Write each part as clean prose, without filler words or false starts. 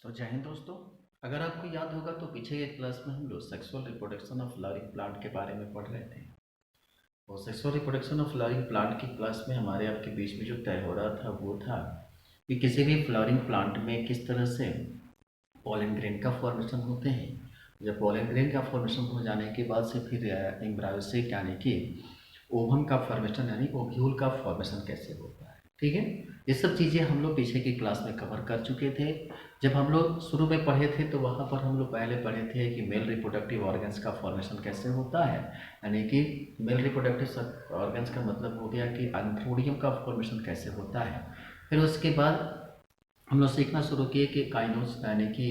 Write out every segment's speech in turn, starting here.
तो जय हिंद दोस्तों। अगर आपको याद होगा तो पीछे के क्लास में हम लोग sexual reproduction of flowering plant के बारे में पढ़ रहे थे। और sexual reproduction of flowering plant की क्लास में हमारे आपके बीच में जो तय हो रहा था वो था कि किसी भी फ्लावरिंग प्लांट में किस तरह से पॉलन ग्रेन का फॉर्मेशन होते हैं। जब पॉलन ग्रेन का फॉर्मेशन हो जाने के बाद से फिर एम्ब्रायोसिक यानी कि ओवम का फॉर्मेशन यानी ओव्यूल का फॉर्मेशन कैसे होता है। ठीक है, ये सब चीज़ें हम लोग पीछे की क्लास में कवर कर चुके थे। जब हम लोग शुरू में पढ़े थे तो वहाँ पर हम लोग पहले पढ़े थे कि मेल रिप्रोडक्टिव ऑर्गन्स का फॉर्मेशन कैसे होता है, यानी कि मेल रिप्रोडक्टिव ऑर्गन्स का मतलब हो गया कि एंथ्रोडियम का फॉर्मेशन कैसे होता है। फिर उसके बाद हम लोग सीखना शुरू किए कि गाइनोस यानी कि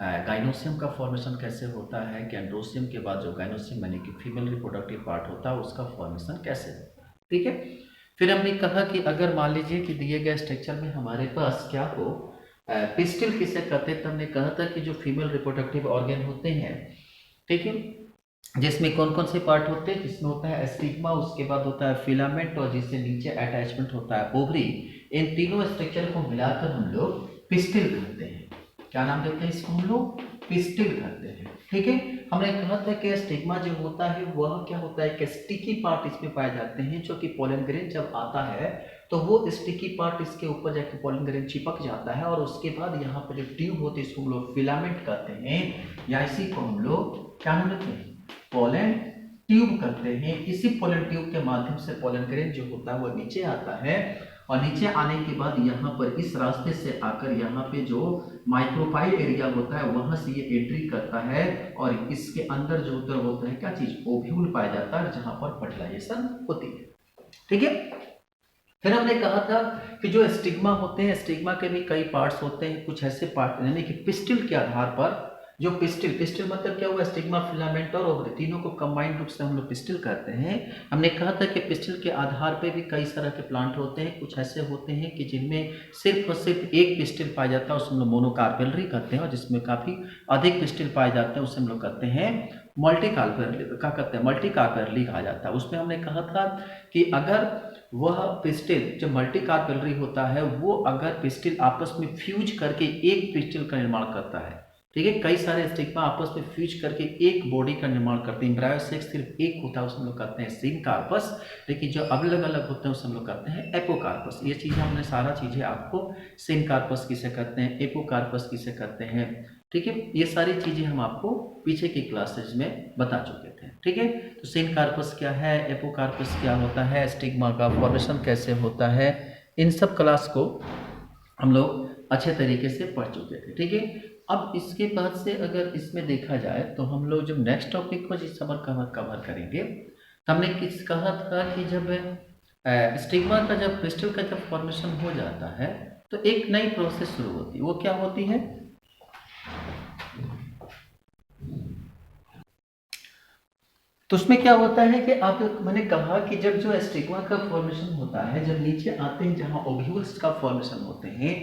गाइनोसियम का फॉर्मेशन कैसे होता है, कि एंड्रोसियम के बाद जो गाइनोसियम यानी कि फीमेल रिप्रोडक्टिव पार्ट होता है उसका फॉर्मेशन कैसे होता है। ठीक है, फिर हमने कहा कि अगर मान लीजिए कि दिए गए स्ट्रक्चर में हमारे पास क्या हो, पिस्टिल किसे कहते हैं, तो हमने कहा था कि जो फीमेल रिप्रोडक्टिव ऑर्गन होते हैं, ठीक है, जिसमें कौन कौन से पार्ट होते हैं, जिसमें होता है स्टिग्मा, उसके बाद होता है फिलामेंट और जिससे नीचे अटैचमेंट होता है ओवरी। इन तीनों स्ट्रक्चर को मिलाकर हम लोग पिस्टिल कहते हैं। क्या नाम देते हैं इसको, हम लोग पिस्टिल कहते हैं। ठीक है, हमने कहा था कि स्टिग्मा जो होता है वह क्या होता है कि स्टिकी पार्ट इसमें पाए जाते हैं, जो कि पोलन ग्रेन जब आता है तो वो स्टिकी पार्ट इसके ऊपर जाके पोलन ग्रेन चिपक जाता है और उसके बाद यहाँ पर जो ट्यूब होती है इसको हम लोग फिलामेंट कहते हैं, या इसी को हम लोग क्या नाम देते हैं, पोलन ट्यूब करते हैं। इसी पोलन ट्यूब के माध्यम से पोलन ग्रेन जो होता है वो नीचे आता है और नीचे आने के बाद यहाँ पर इस रास्ते से आकर यहाँ पे जो माइक्रोफाइल एरिया होता है वहां से ये एंट्री करता है और इसके अंदर जो होता है क्या चीज, ओव्यूल पाया जाता है जहां पर फर्टिलाइजेशन होती है। ठीक है, फिर हमने कहा था कि जो स्टिग्मा होते हैं, स्टिग्मा के भी कई पार्ट्स होते हैं, कुछ ऐसे पार्ट यानी कि पिस्टिल के आधार पर जो पिस्टिल मतलब क्या हुआ, स्टिग्मा फिलामेंट और ओवरी तीनों को कंबाइंड रूप से हम लोग पिस्टिल कहते हैं। हमने कहा था कि पिस्टिल के आधार पे भी कई तरह के प्लांट होते हैं, कुछ ऐसे होते हैं कि जिनमें सिर्फ और सिर्फ एक पिस्टिल पाया जाता है, उसे हम लोग मोनोकार्पेलरी कहते हैं, और जिसमें काफी अधिक पिस्टिल पाए जाते हैं उसे हम लोग कहते हैं मल्टीकार्पेलरी, क्या कहते हैं, मल्टीकार्पेलरी कहा जाता है। उसमें हमने कहा था कि अगर वह पिस्टिल जो मल्टीकार्पेलरी होता है वो अगर पिस्टिल आपस में फ्यूज करके एक पिस्टिल का निर्माण करता है, ठीक है, कई सारे स्टिग्मा आपस में फ्यूज करके एक बॉडी का निर्माण करते हैं। एम्ब्रायोसेक्स सिर्फ एक होता है उसे हम लोग कहते हैं सिनकार्पस, लेकिन जो अलग अलग होते हैं उसे हम लोग कहते हैं एपोकार्पस। ये चीजें हमने सारा चीजें आपको सिनकार्पस किसे कहते हैं, एपोकार्पस किसे कहते हैं, ठीक है, ये सारी चीजें हम आपको पीछे की क्लासेज में बता चुके थे। ठीक है, तो सिनकार्पस क्या है, एपोकार्पस क्या होता है, स्टिग्मा का फॉर्मेशन कैसे होता है, इन सब क्लास को हम लोग अच्छे तरीके से पढ़ चुके थे। ठीक है, अब इसके बाद से अगर इसमें देखा जाए तो हम लोग जब नेक्स्ट टॉपिक को जिस समय कवर करेंगे तो हमने किस कहा था कि जब स्टिग्मा का जब क्रिस्टल का जब फॉर्मेशन हो जाता है तो एक नई प्रोसेस शुरू होती है। वो क्या होती है, तो उसमें क्या होता है कि आप, मैंने कहा कि जब जो स्टिग्मा का फॉर्मेशन होता है, जब नीचे आते हैं जहां ओव्यूल्स का फॉर्मेशन होते हैं,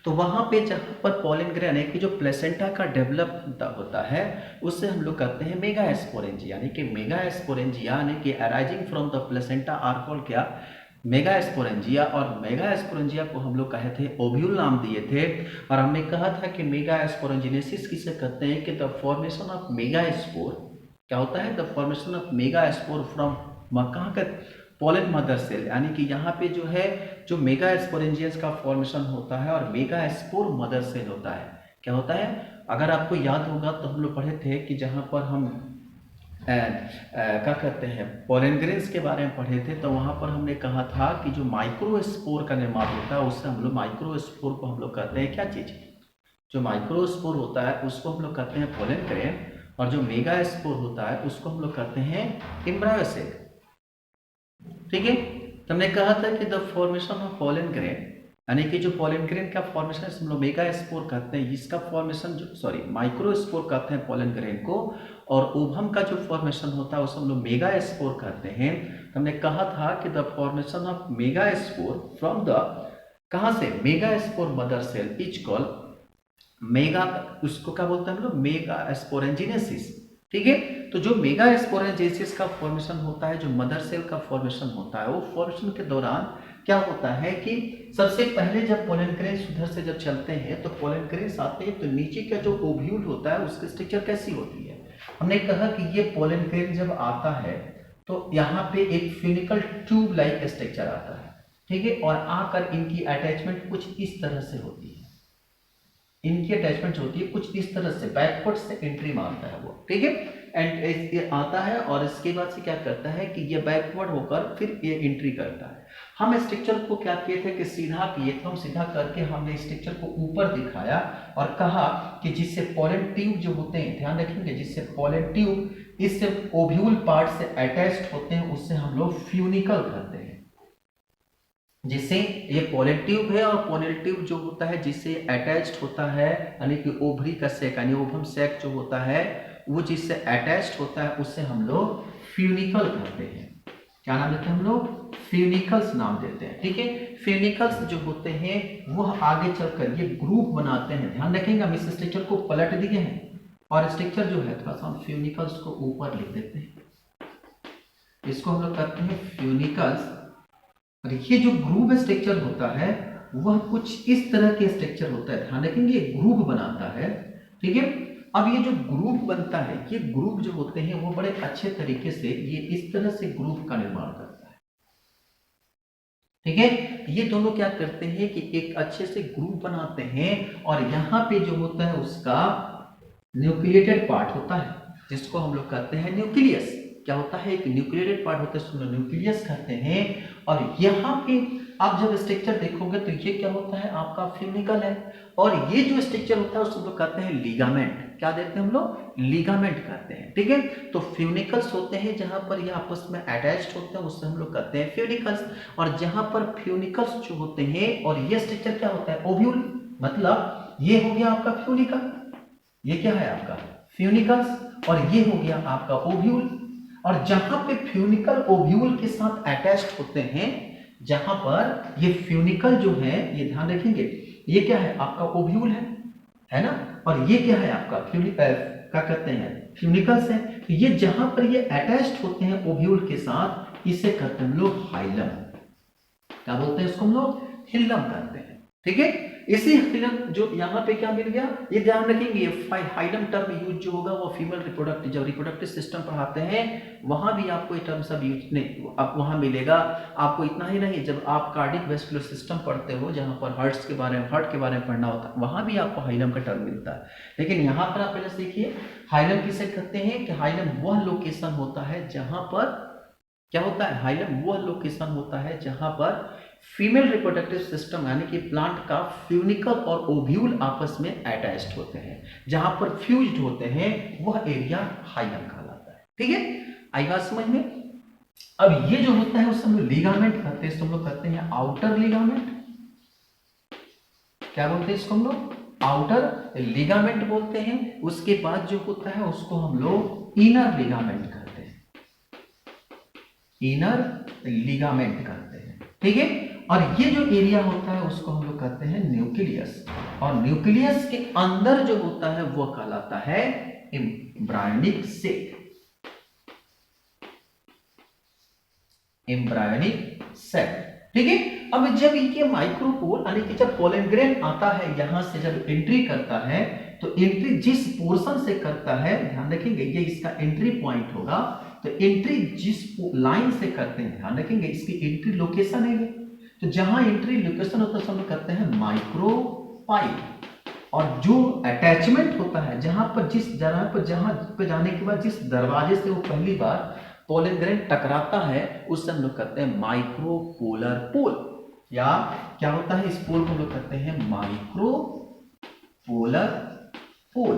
तो वहां पे जहां पर पॉलन ग्रेन यानी कि जो प्लेसेंटा का डेवलप होता है उससे हम लोग कहते हैं मेगा एस्पोरेंजिया, यानी कि मेगा एस्पोरेंजिया यानी कि arising from the placenta are called क्या, मेगा एस्पोरेंजिया। और मेगा एस्पोरेंजिया को हम लोग कहे थे ओव्यूल नाम दिए थे। और हमने कहा था कि मेगा एस्पोरेंजिनेसिस किसे कहते हैं, कि the formation of mega spore, क्या होता है, the formation of mega spore from कहाँ का, पोलन मदर सेल, यानी कि यहाँ पे जो है जो मेगा स्पोरेंजियस का फॉर्मेशन होता है और मेगा स्पोर मदर सेल होता है। क्या होता है, अगर आपको याद होगा तो हम लोग पढ़े थे कि जहाँ पर हम क्या कहते हैं पोलन ग्रेन्स के बारे में पढ़े थे, तो वहाँ पर हमने कहा था कि जो माइक्रो स्पोर का निर्माण होता है उससे हम लोग माइक्रो स्पोर को हम लोग कहते हैं क्या चीज़, जो माइक्रो स्पोर होता है उसको हम लोग कहते हैं पोलन ग्रेन, और जो मेगा स्पोर होता है उसको हम लोग कहते हैं एम्ब्रायोसेक। ठीक है, तो हमने कहा था कि the formation of pollen grain, यानी कि जो पोलन ग्रेन का फॉर्मेशन हम लोग मेगा स्पोर कहते हैं, इसका फॉर्मेशन जो माइक्रो स्पोर कहते हैं पोलन ग्रेन को, और ओवम का जो फॉर्मेशन होता है उसे हम लोग मेगा स्पोर कहते हैं। तो हमने कहा था कि the formation of mega spore from the, कहाँ से, mega spore mother cell is called mega, उसको क्या बोलते हैं हम लोग, मेगा एस्पोरेंजिनेसिस। ठीक है, तो जो मेगा एस्पोरेंजिनेसिस का फॉर्मेशन होता है, जो मदर सेल का फॉर्मेशन होता है, वो फॉर्मेशन के दौरान क्या होता है कि सबसे पहले जब पोलन ग्रेन्स उधर से जब चलते हैं तो पोलन ग्रेन्स आते हैं तो नीचे का जो ओव्यूल होता है उसकी स्ट्रक्चर कैसी होती है। हमने कहा कि ये पोलन ग्रेन जब आता है तो यहाँ पे एक फ्यूनिकल ट्यूब लाइक स्ट्रक्चर आता है, ठीक है, और आकर इनकी अटैचमेंट कुछ इस तरह से होती है, इनकी अटैचमेंट होती है कुछ इस तरह से, बैकवर्ड से एंट्री मारता है वो, ठीक है, एंड ये आता है और इसके बाद से क्या करता है कि ये बैकवर्ड होकर फिर ये एंट्री करता है। हम स्ट्रक्चर को क्या किए थे कि सीधा किए थे, हम सीधा करके हमने स्ट्रक्चर को ऊपर दिखाया और कहा कि जिससे पोलन ट्यूब जो होते हैं, ध्यान रखेंगे, जिससे पोलन ट्यूब इससे ओव्यूल पार्ट से अटैच्ड होते हैं उससे हम लोग फ्यूनिकल करते हैं। जिससे ये पोलन ट्यूब है और पोलन ट्यूब जो होता है जिससे अटैच्ड होता है, यानी कि ओवरी का सेक यानी ओवम सेक जो होता है वो जिससे अटैच्ड होता है उससे हम लोग फ्यूनिकल करते हैं। क्या नाम देते हैं हम लोग? फ्यूनिकल्स नाम देते हैं, ठीक है। फ्यूनिकल्स जो होते हैं वह आगे चलकर ये ग्रुप बनाते हैं। ध्यान रखेंगे, हम इस स्ट्रक्चर को पलट दिए हैं और स्ट्रक्चर जो है थोड़ा सा हम फ्यूनिकल्स को ऊपर लिख देते हैं, इसको हम लोग कहते हैं फ्यूनिकल्स। और ये जो ग्रुप स्ट्रक्चर होता है वह कुछ इस तरह के स्ट्रक्चर होता है, ध्यान रखेंगे, ग्रुप बनाता है, ठीक है। अब ये जो ग्रुप बनता है, ये ग्रुप जो होते हैं वो बड़े अच्छे तरीके से ये इस तरह से ग्रुप का निर्माण करता है, ठीक है। ये दोनों क्या करते हैं कि एक अच्छे से ग्रुप बनाते हैं और यहाँ पे जो होता है उसका न्यूक्लिएटेड पार्ट होता है जिसको हम लोग कहते हैं न्यूक्लियस। क्या होता है? एक न्यूक्लिएटेड पार्ट होता है, उसको न्यूक्लियस कहते हैं। और यहाँ पे आप जब स्ट्रक्चर देखोगे तो ये क्या होता है? आपका फ्यूनिकल है। और ये जो स्ट्रक्चर होता है उसको हम लोग कहते हैं लिगामेंट। क्या देते हैं हम लोग? लिगामेंट कहते हैं, ठीक है। तो फ्यूनिकल्स होते हैं जहां पर ये आपस में अटैच्ड होते हैं उससे हम लोग कहते हैं फ्यूनिकल्स। और जहां पर फ्यूनिकल्स जो होते हैं और ये स्ट्रक्चर क्या होता है? ओव्यूल। मतलब ये हो गया आपका फ्यूनिकल, ये क्या है आपका? फ्यूनिकल्स, और ये हो गया आपका ओव्यूल। और जहां पे फ्यूनिकल ओव्यूल के साथ अटैच्ड होते हैं, जहां पर ये फ्यूनिकल जो है, ये ध्यान रखेंगे, ये क्या है? आपका ओव्यूल है ना। और ये क्या है आपका क्या कहते हैं? फ्यूनिकल्स है। तो ये जहां पर ये अटैच्ड होते हैं ओव्यूल के साथ, इसे कहते हैं हम लोग हाइलम। क्या बोलते हैं इसको हम लोग? हिल्लम कहते हैं, ठीक है। इसी हिल्लम जो यहाँ पे क्या मिल गया, ये ध्यान रखेंगे, ये हाइलम टर्म यूज जो होगा वो फीमेल रिप्रोडक्टिव, जब रिप्रोडक्टिव सिस्टम पढ़ाते हैं वहां भी आपको ये टर्म सब यूज नहीं आप वहां मिलेगा। आपको इतना ही नहीं, जब आप कार्डिक वेस्कुलर सिस्टम पढ़ते हो जहां पर हार्ट के बारे में पढ़ना होता है, वहां भी आपको हाइलम का टर्म मिलता है। लेकिन यहाँ पर आप पहले सीखिए हाइलम किसे कहते हैं, कि हाइलम वह लोकेशन होता है जहां पर क्या होता है? हाइलम वह लोकेशन होता है जहां पर फीमेल रिप्रोडक्टिव सिस्टम यानी कि प्लांट का फ्यूनिकल और ओव्यूल आपस में अटैच्ड होते हैं, जहां पर फ्यूज्ड होते हैं, वह एरिया हाइलम कहलाता है, ठीक है। आई बात समझ में? अब ये जो होता है उसे हम लोग लिगामेंट कहते हैं, इसको हम लोग कहते हैं आउटर लिगामेंट। क्या बोलते हैं इसको हम लोग? आउटर लिगामेंट बोलते हैं। उसके बाद जो होता है उसको हम लोग इनर लिगामेंट कहते हैं, इनर लिगामेंट कहते हैं, ठीक है। और ये जो एरिया होता है उसको हम लोग कहते हैं न्यूक्लियस। और न्यूक्लियस के अंदर जो होता है वो कहलाता है एम्ब्रायोनिक सेक, एम्ब्रायोनिक सेक, ठीक है। अब जब ये माइक्रोपोल यानी कि जब पोलन ग्रेन आता है, यहां से जब एंट्री करता है तो एंट्री जिस पोर्शन से करता है, ध्यान रखेंगे, ये इसका एंट्री पॉइंट होगा। तो एंट्री जिस लाइन से करते हैं, ध्यान रखेंगे, इसकी एंट्री लोकेशन है ये। तो जहां एंट्री लोकेशन होता है हम कहते हैं माइक्रोपाइल। और जो अटैचमेंट होता है, जहां पर जहां पर जाने के बाद जिस दरवाजे से वो पहली बार पोलन ग्रेन टकराता है उससे हम लोग कहते हैं माइक्रोपोलर पोल। या क्या होता है? इस पोल को हम लोग कहते हैं माइक्रोपोलर पोल,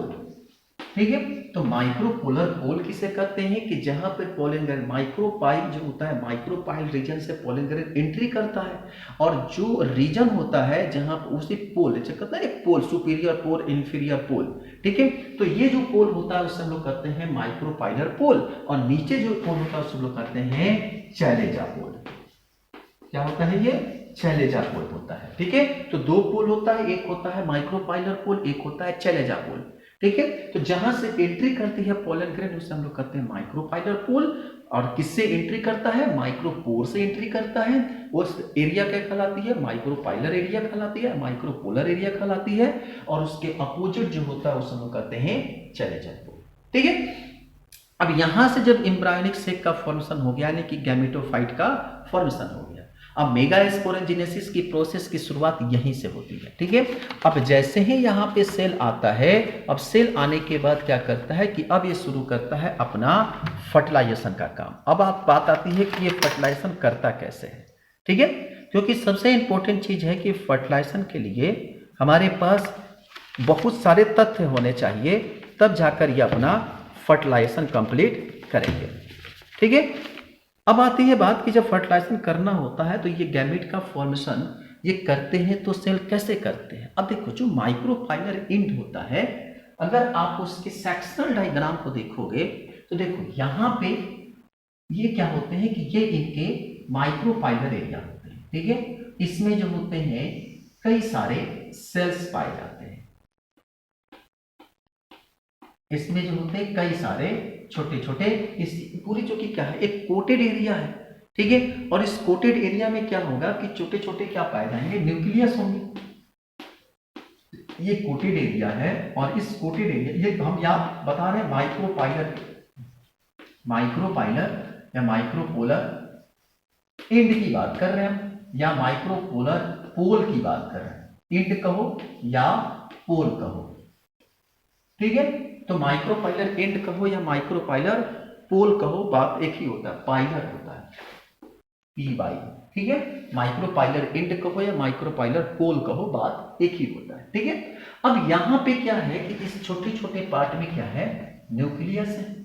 ठीक है। तो माइक्रोपोलर पोल किसे कहते हैं? कि जहां पर पोलन ग्रेन माइक्रोपाइल जो होता है, माइक्रोपाइल रीजन से पोलन ग्रेन एंट्री करता है, और जो रीजन होता है जहां पर उसे पोल कहते हैं, पोल सुपीरियर पोल, इंफीरियर पोल, ठीक है। तो ये जो पोल होता है उससे हम लोग कहते हैं माइक्रोपाइलर पोल। और नीचे जो पोल होता है उससे हम लोग कहते हैं चैलेजा पोल। क्या होता है? ये चैलेजा पोल होता है, ठीक है। तो दो पोल होता है, एक होता है माइक्रोपाइलर पोल, एक होता है चैलेजा पोल, ठीक है। तो जहां से एंट्री करती है पोलन ग्रेन उसे हम लोग कहते हैं माइक्रोपाइलर पोल। और किससे एंट्री करता है? माइक्रोपोर से एंट्री करता है। वो एरिया क्या कहलाती है, माइक्रोपाइलर एरिया कहलाती है, माइक्रोपोलर एरिया कहलाती है, और उसके अपोजिट जो होता है उसको कहते हैं चलेजन पोल। ठीक है, अब यहां से जब एम्ब्रायोनिक सेक का फॉर्मेशन हो गया, यानी कि गैमेटोफाइट का फॉर्मेशन हो गया, अब मेगास्पोरेंजिनेसिस की प्रोसेस की शुरुआत यहीं से होती है। ठीक है, अब जैसे ही यहाँ पे सेल आता है, अब सेल आने के बाद क्या करता है कि अब ये शुरू करता है अपना फर्टिलाइजेशन का काम। अब आप बात आती है कि ये फर्टिलाइजेशन करता कैसे है। ठीक है, क्योंकि सबसे इंपॉर्टेंट चीज है कि फर्टिलाइजेशन के लिए हमारे पास बहुत सारे तथ्य होने चाहिए, तब जाकर ये अपना फर्टिलाइजेशन कंप्लीट करेंगे। ठीक है, अब आती है बात कि जब फर्टिलाइजेशन करना होता है तो ये गैमेट का फॉर्मेशन ये करते हैं तो सेल कैसे करते हैं। अब देखो, जो माइक्रोफाइलर एंड होता है, अगर आप उसके सेक्शनल डायग्राम को देखोगे तो देखो यहाँ पे ये क्या होते हैं कि ये इनके माइक्रोफाइलर एरिया होते हैं। ठीक है, इसमें जो होते हैं कई सारे सेल्स पाए जाते हैं, इसमें जो होते हैं कई सारे छोटे छोटे, इस पूरी जो कि क्या है एक कोटेड एरिया है। ठीक है, और इस कोटेड एरिया में क्या होगा कि छोटे छोटे क्या पाए जाएंगे, न्यूक्लियस होंगे। ये कोटेड एरिया है, और इस कोटेड एरिया, ये हम यहाँ बता रहे हैं माइक्रोपाइलर, माइक्रोपाइलर या माइक्रोपोलर एंड की बात कर रहे हैं हम, या माइक्रोपोलर पोल की बात कर रहे हैं। एंड कहो या पोल कहो, ठीक है, तो माइक्रोपाइलर एंड कहो या माइक्रोपाइलर पोल कहो, बात एक ही होता है, पाइलर होता है, पी बाई। ठीक है, माइक्रोपाइलर एंड कहो या माइक्रोपाइलर पोल कहो, बात एक ही होता है। ठीक है, अब यहां पे क्या है कि इस छोटे छोटे पार्ट में क्या है, न्यूक्लियस है।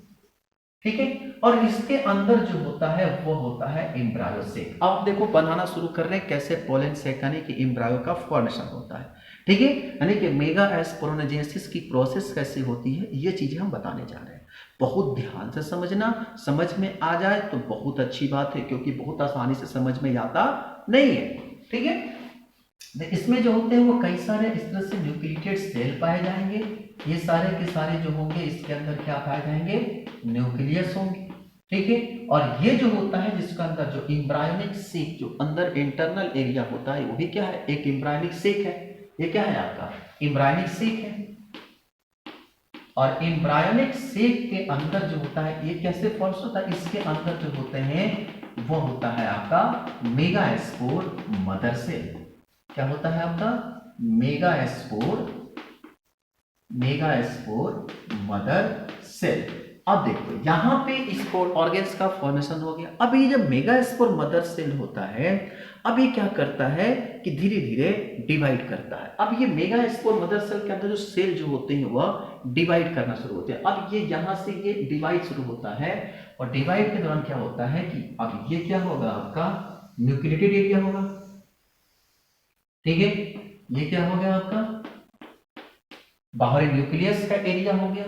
ठीक है, और इसके अंदर जो होता है वो होता है एम्ब्रायो सेक। अब देखो बनाना शुरू कर रहे हैं कैसे पोलन सेक यानी कि एम्ब्रायो का फॉर्मेशन होता है। ठीक है, यानी कि मेगास्पोरेंजिनेसिस की प्रोसेस कैसे होती है, ये चीजें हम बताने जा रहे हैं। बहुत ध्यान से समझना, समझ में आ जाए तो बहुत अच्छी बात है, क्योंकि बहुत आसानी से समझ में आता नहीं है। ठीक है, इसमें जो होते हैं वो कई सारे इस तरह से न्यूक्लिएटेड सेल पाए जाएंगे। ये सारे के सारे जो होंगे इसके अंदर क्या पाए जाएंगे, न्यूक्लियस होंगे। ठीक है, और ये जो होता है जिसका अंदर जो एम्ब्रायोनिक सेक, जो अंदर इंटरनल एरिया होता है वो भी क्या है, एक एम्ब्रायोनिक सेक है। ये क्या है आपका, एम्ब्रायोनिक सेक है। और एम्ब्रायोनिक सेक के अंदर जो होता है ये कैसे फॉर्म होता है, इसके अंदर जो होते हैं वो होता है आपका मेगास्पोर मदर सेल। क्या होता है आपका, मेगास्पोर मदर सेल। अब देखो यहां पे स्पोर ऑर्गेन्स का फॉर्मेशन हो गया। अब ये जब मेगास्पोर मदर सेल होता है, अब ये क्या करता है कि धीरे धीरे डिवाइड करता है। अब ये मेगास्पोर मदर सेल के अंदर जो सेल जो होते हैं वह डिवाइड करना शुरू होते हैं। अब ये यहां से ये डिवाइड शुरू होता है, और डिवाइड के दौरान क्या होता है कि अब ये क्या होगा आपका न्यूक्लिएटेड एरिया होगा। ठीक है, ये क्या हो गया आपका बाहरी न्यूक्लियस का एरिया हो गया।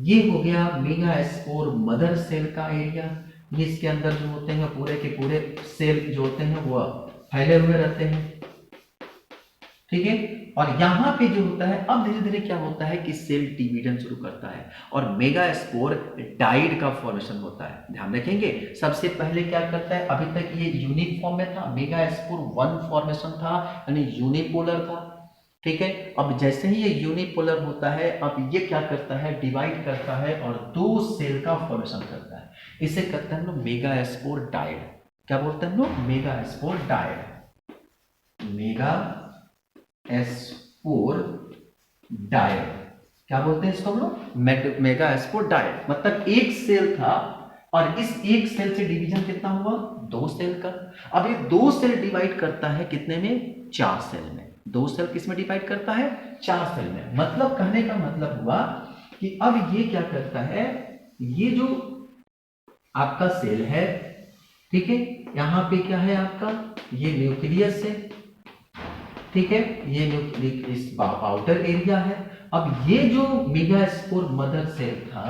ये हो गया मेगास्पोर मदर सेल का एरिया। ये इसके अंदर जो होते हैं पूरे के पूरे सेल जो होते हैं वो फैले हुए रहते हैं। ठीक है, और यहां पे जो होता है अब धीरे धीरे क्या होता है कि सेल डिवीजन शुरू करता है, और मेगास्पोर डाइड का फॉर्मेशन होता है। ध्यान रखेंगे, सबसे पहले क्या करता है, अभी तक ये यूनिक फॉर्म में था, मेगास्पोर 1 फॉर्मेशन था यानी यूनिपोलर था। ठीक है, अब जैसे ही ये यूनिपोलर होता है, अब ये क्या करता है, डिवाइड करता है और 2 सेल का फॉर्मेशन करता है। इसे कहते हैं हम लोग मेगास्पोर डाइड। क्या बोलते हैं हम लोग, मेगास्पोर डाइड, मेगास्पोर डाइड। क्या बोलते हैं इसको हम लोग, मेगास्पोर डाइड। मतलब एक सेल था और इस एक सेल से डिवीजन कितना हुआ, 2 सेल का। अब ये 2 सेल डिवाइड करता है कितने में, 4 सेल में। 2 सेल किस में डिवाइड करता है, 4 सेल में। मतलब कहने का मतलब हुआ कि अब ये क्या करता है, ये जो आपका सेल है, ठीक है, यहां पे क्या है आपका, ये न्यूक्लियस है। ठीक है, ये न्यूक्लियस आउटर एरिया है। अब ये जो मेगास्पोर मदर सेल था,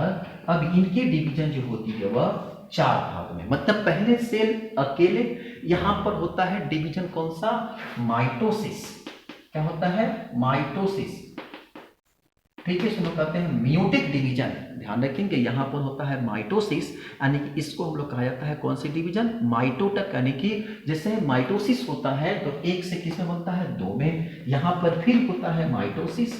अब इनकी डिवीजन जो होती है वह 4 भाग में। मतलब पहले सेल अकेले, यहां पर होता है डिवीजन कौन सा, माइटोसिस। क्या होता है, माइटोसिस। ठीक है, इसको हम कहते हैं मियोटिक डिवीजन। ध्यान रखेंगे यहाँ पर होता है माइटोसिस, यानी कि इसको हम लोग कहा जाता है कौन सी डिवीजन, माइटोटक, यानी कि जैसे माइटोसिस होता है तो एक से किसमें बनता है, दो में। यहाँ पर फिर होता है माइटोसिस,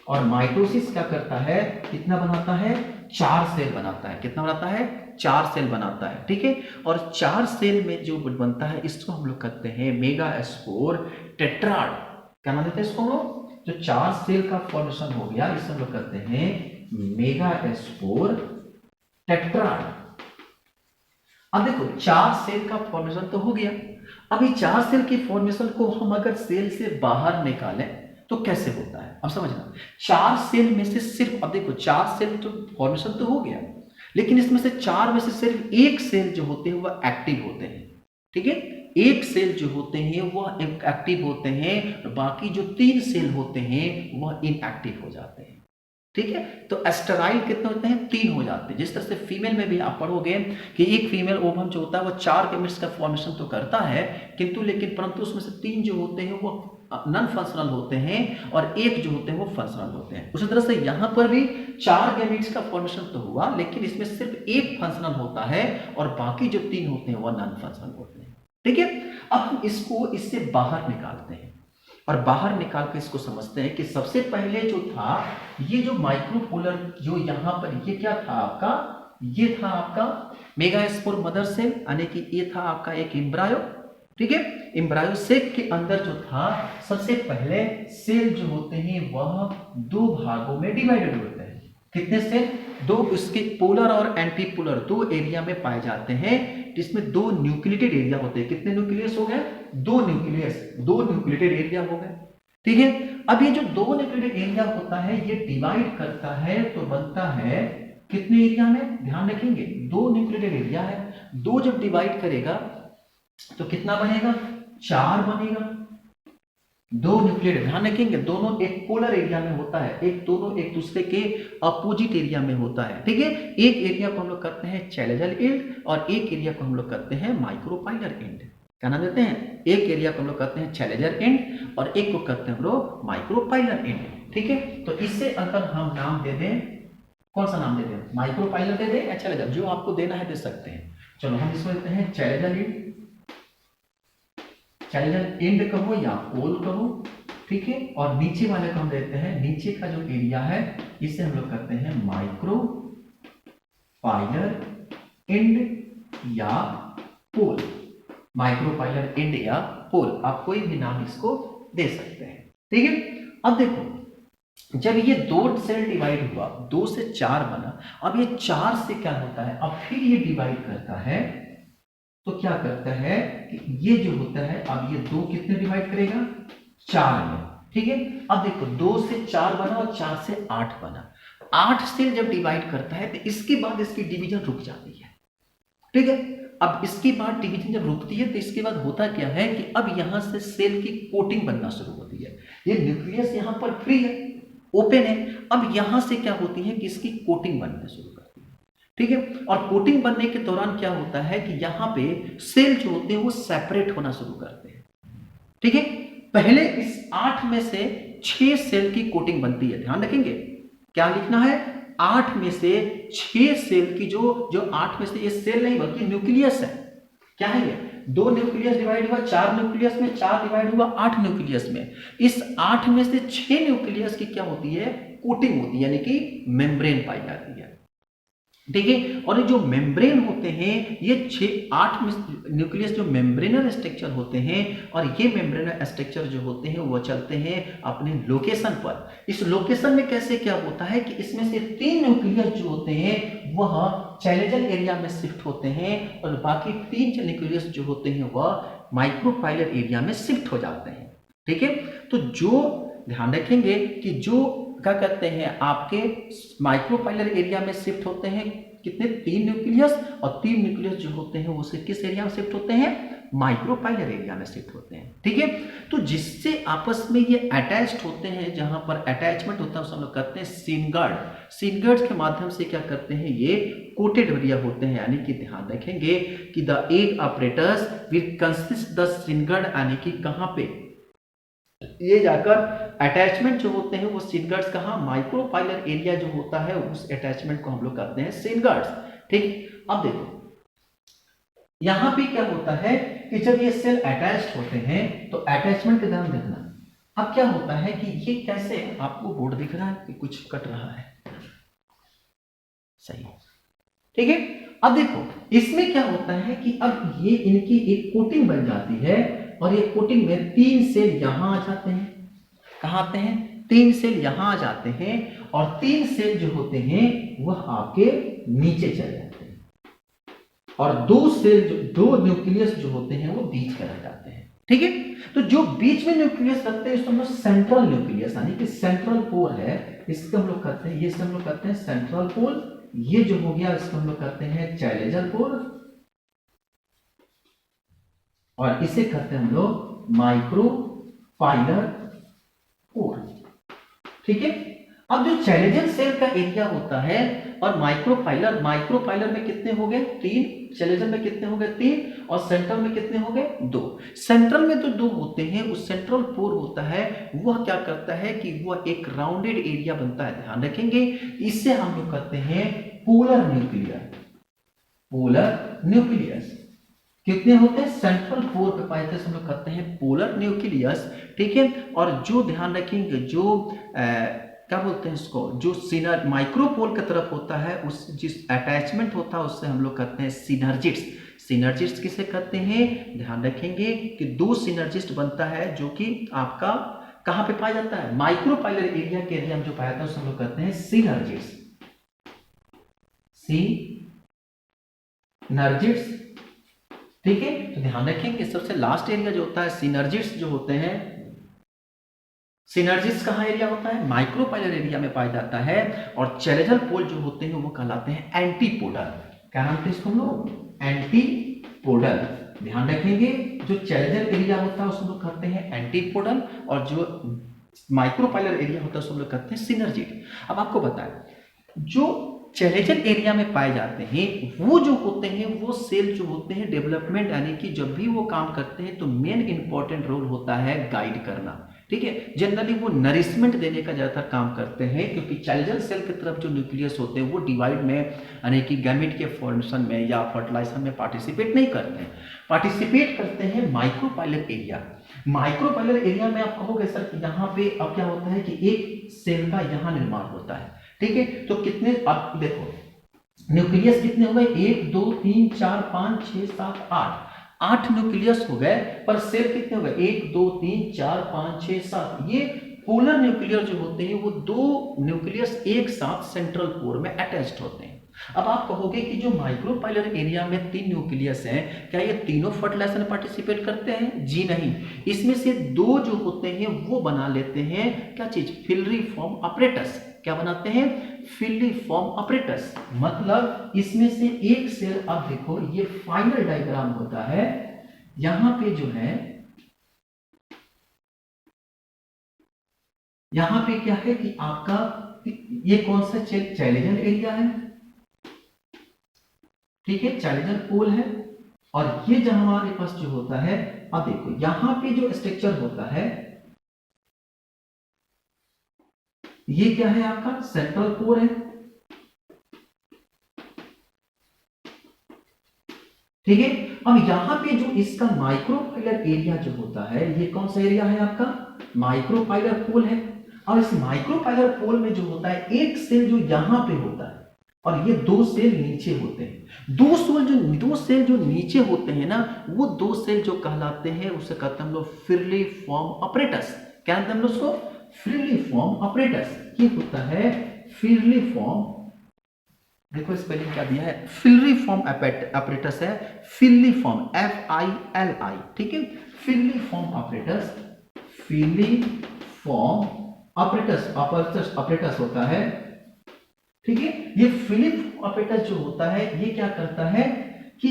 और माइटोसिस क्या करता है, कितना बनाता है, 4 सेल बनाता है। कितना बनाता है, 4 सेल बनाता है। ठीक है, और 4 सेल में जो बनता है इसको हम लोग कहते हैं मेगास्पोर टेट्राड। क्या नाम देते हैं इसको हम लोग, जो 4 सेल का फॉर्मेशन हो गया इसे हम लोग कहते हैं मेगास्पोर टेट्राड। अब देखो 4 सेल का फॉर्मेशन तो हो गया, अभी 4 सेल की फॉर्मेशन को हम अगर सेल से बाहर निकालें तो कैसे होता है, अब समझना। 4 सेल में से सिर्फ, अब देखो 4 सेल तो फॉर्मेशन तो हो गया, लेकिन इसमें से 4 में से सिर्फ एक सेल जो होते हैं वह एक्टिव होते हैं। ठीक है, एक सेल जो होते हैं वह एक्टिव होते हैं, बाकी जो 3 सेल होते हैं वह इनएक्टिव हो जाते हैं। ठीक है, तो एस्टेराइल कितने होते हैं, 3 हो जाते हैं। जिस तरह से फीमेल में भी आप पढ़ोगे कि एक फीमेल ओवम जो होता है वह 4 गैमेट्स का फॉर्मेशन तो करता है, किंतु लेकिन परंतु उसमें से 3 जो होते हैं वो नॉन फंक्शनल होते हैं और एक जो होते हैं वो फंक्शनल होते हैं। उसी तरह से यहाँ पर भी 4 गैमेट्स का फॉर्मेशन तो हुआ, लेकिन इसमें सिर्फ एक फंक्शनल होता है और बाकी जो 3 होते हैं वह नॉन फंक्शनल होते हैं। ठीक है, अब हम इसको इससे बाहर निकालते हैं, और बाहर निकाल के इसको समझते हैं कि सबसे पहले जो था ये जो माइक्रोपोलर, जो यहाँ पर ये क्या था आपका, ये था आपका मेगास्पोर मदर सेल, यानी कि ये था आपका एक एम्ब्रायो। ठीक है, एम्ब्रायो सेल के अंदर जो था सबसे पहले सेल जो होते हैं वह 2 भागों में डिवाइडेड होते हैं। कितने सेल, 2, उसके पोलर और एंटी पोलर 2 एरिया में पाए जाते हैं, जिसमें 2 न्यूक्लिएटेड एरिया होते हैं। कितने न्यूक्लियस हो गए, 2 न्यूक्लिएटेड एरिया हो गए। ठीक है, अब ये जो 2 न्यूक्लिएटेड एरिया होता है ये डिवाइड करता है तो बनता है कितने एरिया में, ध्यान रखेंगे 2 न्यूक्लिएटेड एरिया है, 2 जब डिवाइड करेगा तो कितना बनेगा, 4 बनेगा। 2 न्यूक्लिएटेड, ध्यान रखेंगे दोनों एक पोलर एरिया में होता है, एक दोनों एक दूसरे के अपोजिट एरिया में होता है। ठीक है, एक एरिया को हम लोग करते हैं चैलेंजर एंड और एक एरिया को हम लोग करते हैं माइक्रोपाइलर एंड। क्या नाम देते हैं, एक एरिया को हम लोग करते हैं चैलेंजर एंड और एक को करते हैं हम लोग माइक्रोपाइलर एंड। ठीक है, तो इससे अगर हम नाम दे दें, कौन सा नाम दे दें, माइक्रोपाइलर दे दें या चैलेंजर, जो आपको देना है दे सकते हैं। चलो हम इसको देते हैं चैलेंजर एंड, चैलेंजर एंड कहो या पोल कहो। ठीक है, और नीचे वाले को हम देते हैं, नीचे का जो एरिया है इसे हम लोग करते हैं माइक्रो पाइलर एंड या पोल, माइक्रोपाइलर एंड या पोल, आप कोई भी नाम इसको दे सकते हैं। ठीक है, अब देखो जब ये 2 सेल डिवाइड हुआ, 2 से 4 बना, अब ये 4 से क्या होता है, अब फिर ये डिवाइड करता है तो क्या करता है कि ये जो होता है, अब ये 2 कितने डिवाइड करेगा, 4 में। ठीक है, अब देखो 2 से 4 बना और 4 से 8 बना, 8 से जब डिवाइड करता है तो इसके बाद इसकी डिवीजन रुक जाती है। ठीक है, अब इसके बाद डिवीजन जब रुकती है तो इसके बाद होता क्या है कि अब यहां से सेल की कोटिंग बनना शुरू होती है। ये न्यूक्लियस यहां पर फ्री है, ओपन है, अब यहां से क्या होती है कि इसकी कोटिंग बनना शुरू करती है। ठीक है, और कोटिंग बनने के दौरान क्या होता है कि यहाँ पे सेल जो होते हैं वो सेपरेट होना शुरू करते हैं। ठीक है, पहले इस 8 में से 6 सेल की कोटिंग बनती है। ध्यान रखेंगे क्या लिखना है, 8 में से 6 सेल की, जो 8 में से ये सेल नहीं बल्कि न्यूक्लियस है। क्या है ये, 2 न्यूक्लियस डिवाइड हुआ 4 न्यूक्लियस में, 4 डिवाइड हुआ 8 न्यूक्लियस में। इस 8 में से 6 न्यूक्लियस की क्या होती है, कोटिंग होती है, यानी कि मेम्ब्रेन पाई जाती है। ठीक है, और जो मेम्ब्रेन होते हैं ये 8 न्यूक्लियस जो मेम्ब्रेनर स्ट्रक्चर होते हैं, और ये मेम्ब्रेनर स्ट्रक्चर जो होते हैं वो चलते हैं अपने लोकेशन पर। इस लोकेशन में कैसे क्या होता है कि इसमें से 3 न्यूक्लियस जो होते हैं वह चैलेंजर एरिया में शिफ्ट होते हैं और बाकी 3 न्यूक्लियस जो होते हैं वह माइक्रोपाइलर एरिया में शिफ्ट हो जाते हैं। ठीक है, तो जो ध्यान रखेंगे कि जो क्या कहते हैं आपके माइक्रोपाइलर एरिया में शिफ्ट होते हैं कितने, 3 न्यूक्लियस, और 3 न्यूक्लियस जो होते हैं वो किस एरिया में शिफ्ट होते हैं, माइक्रोपाइलर एरिया में शिफ्ट होते हैं। ठीक है, तो जिससे आपस में ये अटैच्ड होते हैं, जहां पर अटैचमेंट होता है उसे हम लोग कहते हैं सिनगार्ड। सिनगार्ड के माध्यम से क्या करते हैं, ये कोटेड एरिया होते हैं, यानी कि ध्यान रखेंगे कि the egg operators will consist the सिनगार्ड, यानी कि कहां पे, ये जाकर अटैचमेंट जो होते हैं वो सिनगर्ड्स कहाँ, माइक्रोपाइलर एरिया जो होता है उस अटैचमेंट को हम लोग कहते हैं सिनगर्ड्स। ठीक, अब देखो यहां पे क्या होता है कि जब ये सेल अटैच्ड होते हैं तो अटैचमेंट का ध्यान रखना। अब क्या होता है कि ये कैसे, आपको बोर्ड दिख रहा है कि कुछ कट रहा है, सही, ठीक है। अब देखो इसमें क्या होता है कि अब ये इनकी एक कोटिंग बन जाती है और ये कोटिंग में 3 सेल यहां आ जाते हैं। कहां आते हैं, 3 सेल यहां आ जाते हैं और 3 सेल जो होते हैं वह आपके नीचे चले जाते हैं और 2 सेल जो 2 न्यूक्लियस जो होते हैं वो बीच में रह जाते हैं। ठीक है, तो जो बीच में न्यूक्लियस रखते हैं इसको हम लोग सेंट्रल न्यूक्लियस यानी कि सेंट्रल पोल है, इसको हम लोग कहते हैं, ये हम लोग कहते हैं सेंट्रल पोल। ये जो हो गया इसको हम लोग कहते हैं चैलेंजर पोल और इसे कहते हैं हम लोग माइक्रोपाइलर पोल। ठीक है, अब जो चैलेंजर सेल का एरिया होता है और माइक्रोपाइलर में कितने हो गए, 3, चैलेंजर में कितने हो गए, 3 और सेंट्रल में कितने हो गए, 2। सेंट्रल में तो 2 होते हैं, उस सेंट्रल पोर होता है वह क्या करता है कि वह एक राउंडेड एरिया बनता है, ध्यान रखेंगे। इससे हम लोग कहते हैं पोलर न्यूक्लियर। पोलर न्यूक्लियस कितने होते हैं, सेंट्रल पोर पे पाए जाते हैं, हम लोग कहते हैं पोलर न्यूक्लियस। ठीक है, और जो ध्यान रखेंगे जो क्या बोलते हैं इसको, जो सिनर माइक्रोपोल की तरफ होता है उस जिस अटैचमेंट होता है उससे हम लोग कहते हैं सिनर्जिस्ट। सिनर्जिस्ट किसे कहते हैं, ध्यान रखेंगे कि 2 सिनर्जिस्ट बनता है जो कि आपका कहां पे पाया जाता है, माइक्रोपाइलर एरिया के एरिया में जो पाया जाता है उसे हम लोग कहते हैं सिनर्जिस्ट। सिनर्जिस्ट, ठीक है, तो ध्यान रखेंगे सबसे लास्ट एरिया जो होता है सिनर्जिस्ट जो होते हैं, सिनर्जिस्ट कहां एरिया होता है, माइक्रोपाइलर एरिया में पाया जाता है। और चैलेंजर पोल जो होते हैं वो कहलाते हैं एंटीपोडल। क्या नाम थे इसको हम लोग, एंटीपोडल। ध्यान रखेंगे जो चैलेंजर एरिया होता है उसको लोग कहते हैं एंटीपोडल और जो माइक्रोपाइलर एरिया होता है उसको लोग कहते हैं सिनर्जिस्ट। अब आपको बताएं जो चैलेंजर एरिया में पाए जाते हैं वो जो होते हैं वो सेल जो होते हैं डेवलपमेंट यानी कि जब भी वो काम करते हैं तो मेन इंपॉर्टेंट रोल होता है गाइड करना। ठीक है, जनरली वो नरिशमेंट देने का ज्यादातर काम करते हैं क्योंकि चैलेंजर सेल की तरफ जो न्यूक्लियस होते हैं वो डिवाइड में यानी कि गैमेट के फॉर्मेशन में या फर्टिलाइजेशन में पार्टिसिपेट नहीं करते हैं, पार्टिसिपेट करते हैं माइक्रोपाइलर एरिया। माइक्रोपाइलर एरिया में आप कहोगे सर कि यहाँ पे अब क्या होता है कि एक सेल का यहाँ निर्माण होता है। ठीक है, तो कितने, अब देखो न्यूक्लियस कितने हो गए, 1 2 3 4 5 6 7 8 न्यूक्लियस हो गए, पर सेल कितने हो गए, 1 2 3 4 5 6 7। ये पोलर न्यूक्लियर जो होते हैं वो 2 न्यूक्लियस एक साथ सेंट्रल पोर में अटैच्ड होते हैं। अब आप कहोगे कि जो माइक्रोपाइलर एरिया में 3 न्यूक्लियस हैं क्या ये तीनों फर्टिलाइजेशन में पार्टिसिपेट करते हैं, जी नहीं, इसमें से 2 जो होते हैं वो बना लेते हैं क्या चीज, फिलरीफॉर्म अपरेटस। क्या बनाते हैं, फिलिफॉर्म अपरेटस। मतलब इसमें से एक सेल, अब देखो ये फाइनल डायग्राम होता है, यहां पे जो है यहां पे क्या है कि आपका ये कौन सा चैलेंजर एरिया है, ठीक है, चैलेंजर पोल है। और ये जो हमारे पास जो होता है, अब देखो यहां पे जो स्ट्रक्चर होता है ये क्या है आपका सेंट्रल कोर है। ठीक है, अब यहां पे जो इसका माइक्रोपाइलर एरिया जो होता है ये कौन सा एरिया है आपका, माइक्रोपाइलर पोल है। और इस माइक्रोपाइलर पोल में जो होता है एक सेल जो यहां पे होता है और ये 2 सेल नीचे होते हैं। 2 सेल जो नीचे होते हैं ना वो 2 सेल जो कहलाते हैं उसे कहते हैं हम लोग फिलिफॉर्म अपरेटस। क्या कहते हैं हम लोग उसको, फिलिफॉर्म अपरेटस। ये होता है फिलिफॉर्म, देखो स्पेलिंग क्या दिया है, फिलरीफॉर्म अपरेटस है, फिलिफॉर्म FILI। ठीक है, फिलिफॉर्म अपरेटस, फिलिफॉर्म अपरेटस होता है। ठीक है, ये फिलिप अपरेटस जो होता है ये क्या करता है कि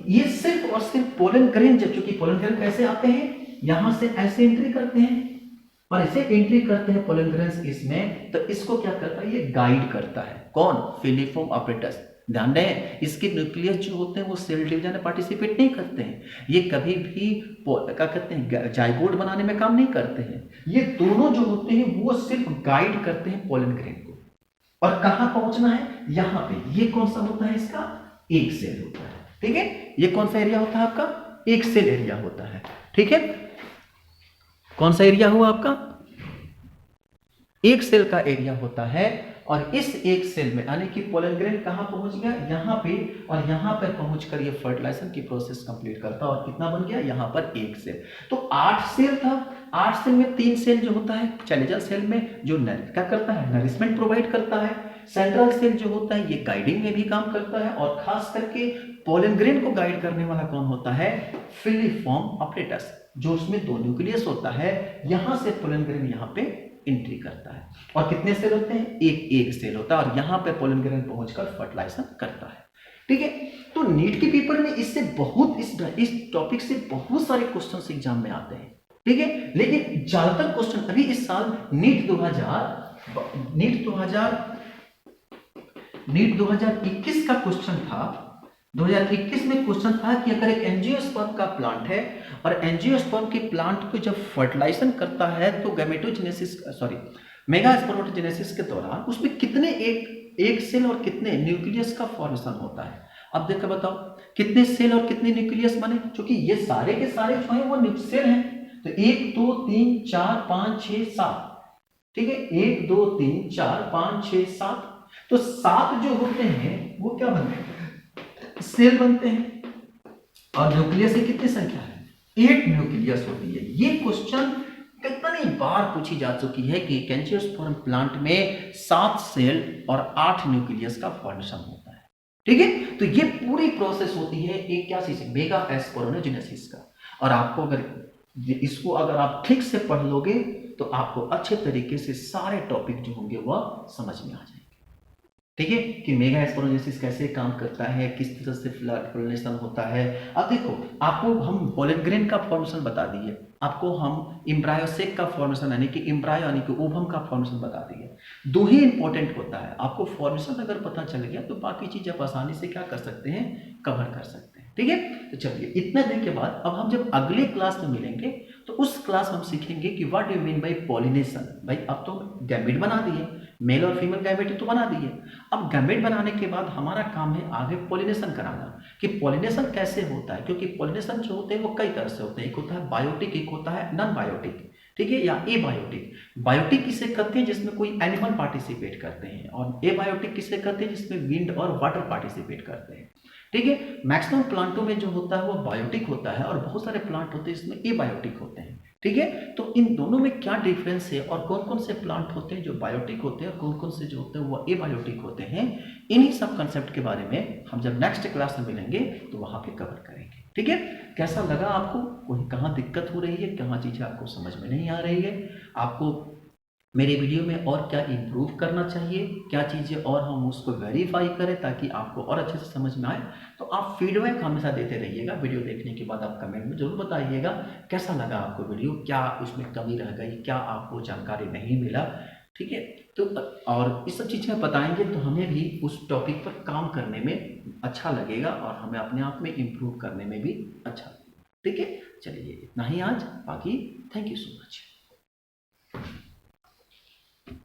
ये सिर्फ और सिर्फ पोलन ग्रेन, चूंकि पोलन ग्रेन कैसे आते हैं, यहां से ऐसे एंट्री करते हैं और इसे एंट्री करते हैं पोलन ग्रेन्स इसमें, तो इसको क्या करता है, ये गाइड करता है। कौन, फिलिफॉर्म अपरेटस। ध्यान दें, इसके न्यूक्लियस जो होते हैं वो सेल डिवीजन में पार्टिसिपेट नहीं करते हैं, ये कभी भी क्या कहते हैं जाइगोट बनाने में काम नहीं करते हैं। ये दोनों जो होते हैं वो सिर्फ गाइड करते हैं पोलन ग्रेन को, और कहां पहुंचना है, यहां पे। ये कौन सा होता है, इसका एक सेल होता है, ठीक है। ये कौन सा एरिया होता है आपका, एक सेल एरिया होता है, ठीक है। कौन सा एरिया हुआ आपका, एक सेल का एरिया होता है। और इस एक सेल में यानी कि पोलन ग्रेन कहां पहुंच गया, यहां पे, और यहां पर पहुंचकर ये फर्टिलाइजेशन की प्रोसेस कंप्लीट करता है, और कितना बन गया यहां पर एक सेल। तो 8 सेल था, 8 सेल में 3 सेल जो होता है चैलेंजर सेल में जो क्या करता है, नरिशमेंट प्रोवाइड करता है। सेंट्रल सेल जो होता है ये गाइडिंग में भी काम करता है, और खास करके पोलन ग्रेन को गाइड करने वाला कौन होता है, फिलिफॉर्म अपरेटस, जो उसमें 2 न्यूक्लियस होता है। यहां से पोलन ग्रेन यहां पे एंट्री करता है, और कितने सेल होते हैं, एक सेल होता है, और यहां पे पोलन ग्रेन पहुंचकर फर्टिलाइजेशन करता है, ठीक है। तो नीट के पेपर में इससे बहुत इस टॉपिक से बहुत सारे क्वेश्चंस एग्जाम में आते हैं, ठीक है। लेकिन ज्यादातर क्वेश्चन अभी इस साल नीट 2021 का क्वेश्चन था। 2021 में क्वेश्चन था कि अगर एक एंजियोस्पर्म का प्लांट है, और एंजियोस्पर्म के प्लांट को जब फर्टिलाइजेशन करता है तो मेगा स्पर्मेटोजेनेसिस के दौरान उसमें कितने एक सेल और कितने न्यूक्लियस का फॉर्मेशन होता है। अब देखकर बताओ कितने सेल और कितने न्यूक्लियस बने, क्योंकि ये सारे के सारे जो है वो सेल हैं। तो 1 2 3 4 5 6 7, ठीक है, 1 2 3 4 5 6 7, तो 7 जो होते हैं वो क्या बनते हैं, सेल बनते हैं। और न्यूक्लियस की कितनी संख्या है, 8 न्यूक्लियस होती है। ये क्वेश्चन कितनी बार पूछी जा चुकी है कि एंजियोस्पर्म प्लांट में 7 सेल और 8 न्यूक्लियस का फॉर्मेशन होता है, ठीक है। तो ये पूरी प्रोसेस होती है एक क्या चीज, मेगा स्पोरोनोजेनेसिस का। और आपको इसको अगर आप ठीक से पढ़ लोगे तो आपको अच्छे तरीके से सारे टॉपिक जो होंगे वह समझ में आ जाएंगे, ठीक है, कि मेगा स्पोरोजेनेसिस कैसे काम करता है, किस तरह से पोलिनेशन होता है। अब देखो, आपको हम पोलन ग्रेन का फॉर्मेशन बता दिए, आपको हम एम्ब्रायोसेक का फॉर्मेशन यानी कि एम्ब्रायो यानी कि ओवम का फॉर्मेशन बता दिए। 2 ही इंपॉर्टेंट होता है, आपको फॉर्मेशन अगर पता चल गया तो बाकी चीज आप आसानी से क्या कर सकते हैं, कवर कर सकते हैं, ठीक है। तो चलिए, इतना देर के बाद अब हम जब अगले क्लास में मिलेंगे तो उस क्लास में हम सीखेंगे कि what do you mean by pollination. भाई अब तो गैमेट बना दिए, मेल और फीमेल गैमेट तो बना दिए, अब गैमेट बनाने के बाद हमारा काम है आगे पॉलिनेशन कराना, कि पॉलिनेशन कैसे होता है। क्योंकि पॉलिनेशन जो होते हैं वो कई तरह से होते हैं, एक होता है बायोटिक, एक होता है नॉन बायोटिक, ठीक है, या एबायोटिक। बायोटिक किसे कहते हैं, जिसमें कोई एनिमल पार्टिसिपेट करते हैं, और एबायोटिक किसे कहते हैं, जिसमें विंड और वाटर पार्टिसिपेट करते हैं, ठीक है। मैक्सिमम प्लांटों में जो होता है वो बायोटिक होता है, और बहुत सारे प्लांट होते हैं जिसमें एबायोटिक होते हैं, ठीक है। तो इन दोनों में क्या डिफरेंस है, और कौन कौन से प्लांट होते हैं जो बायोटिक होते हैं, और कौन कौन से जो होते हैं वो एबायोटिक होते हैं, इन्हीं सब कंसेप्ट के बारे में हम जब नेक्स्ट क्लास में मिलेंगे तो वहां पे कवर करेंगे, ठीक है। कैसा लगा आपको, कोई कहाँ दिक्कत हो रही है, कहाँ चीजें आपको समझ में नहीं आ रही है, आपको मेरे वीडियो में और क्या इम्प्रूव करना चाहिए, क्या चीज़ें और हम उसको वेरीफाई करें ताकि आपको और अच्छे से समझ में आए, तो आप फीडबैक हमेशा देते रहिएगा। वीडियो देखने के बाद आप कमेंट में जरूर बताइएगा कैसा लगा आपको वीडियो, क्या उसमें कमी रह गई, क्या आपको जानकारी नहीं मिला, ठीक है। तो और इस सब चीज़ें बताएंगे तो हमें भी उस टॉपिक पर काम करने में अच्छा लगेगा, और हमें अपने आप में इम्प्रूव करने में भी अच्छा लगेगा, ठीक है। चलिए, इतना ही आज, बाकी थैंक यू सो मच।